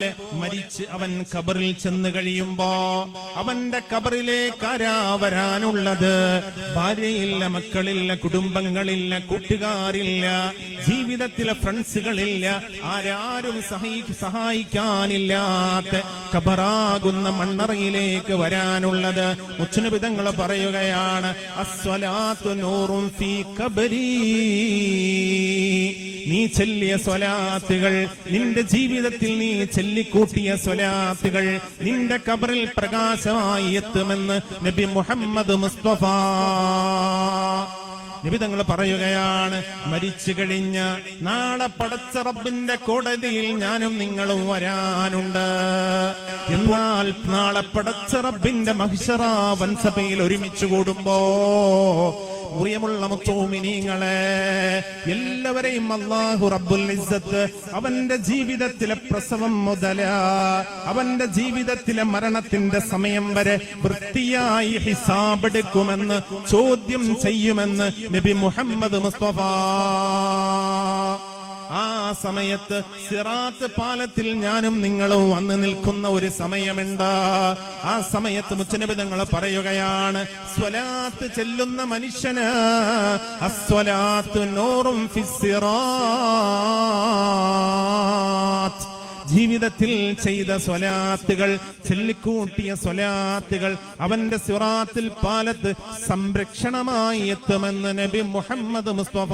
മരിച്ച് അവൻ ഖബറിൽ ചെന്ന് കഴിയുമ്പോ അവന്റെ ഖബറിലേക്ക് ആരാ വരാനുള്ളത്? ഭാര്യയില്ല, മക്കളില്ല, കുടുംബങ്ങളില്ല, കൂട്ടുകാരില്ല, ജീവിതത്തിലെ ഫ്രണ്ട്സുകളില്ല, ആരാരും സഹായിക്കാനില്ലാത്ത ഖബറാകുന്ന മണ്ണറയിലേക്ക് വരാനുള്ളത്. മുസ്ലിം തങ്ങൾ പറയുകയാണ്, അസ്സലാത്തു നൂറുൻ ഫീ ഖബരി. നീ ചൊല്ലിയ സ്വലാത്തുകൾ, നിന്റെ ജീവിതത്തിൽ നീ ചൊല്ലിക്കൂട്ടിയ സ്വലാത്തുകൾ നിന്റെ ഖബറിൽ പ്രകാശമായി എത്തുമെന്ന് നബി മുഹമ്മദ് മുസ്തഫ. നബി തങ്ങൾ പറയുകയാണ്, മരിച്ചു കഴിഞ്ഞ നാളെ പടച്ച റബ്ബിന്റെ കോടതിയിൽ ഞാനും നിങ്ങളും വരാനുണ്ട്. എന്നാൽ നാളെ പടച്ച റബ്ബിന്റെ മഹ്ശറ വൻസഭയിൽ ഒരുമിച്ച് കൂടുമ്പോ പ്രിയമുള്ള മുഅ്മിനീങ്ങളെ, എല്ലാവരെയും അല്ലാഹു റബ്ബുൽ ഇസ്സത്ത് അവന്റെ ജീവിതത്തിലെ പ്രസവം മുതൽ അവന്റെ ജീവിതത്തിലെ മരണത്തിന്റെ സമയം വരെ വൃത്തിയായി ഹിസാബെടുക്കുമെന്ന്, ചോദ്യം ചെയ്യുമെന്ന് നബി മുഹമ്മദ് മുസ്തഫ. ആ സമയത്ത് സിറാത്ത് പാലത്തിൽ ഞാനും നിങ്ങളും വന്ന് നിൽക്കുന്ന ഒരു സമയമുണ്ട്. ആ സമയത്ത് മുസ്ലിം തങ്ങൾ പറയുകയാണ്, സ്വലാത്ത് ചെല്ലുന്ന മനുഷ്യന് അസ്വലാത്തു നൂറും ഫിസ്സിറാത്ത്. ജീവിതത്തിൽ ചെയ്ത സ്വലാത്തുകൾ, ചൊല്ലിക്കൂട്ടിയ സ്വലാത്തുകൾ അവന്റെ സിറാത്തിൽ പാലത്ത് സംരക്ഷണമായി എത്തുമെന്ന് നബി മുഹമ്മദ് മുസ്തഫ.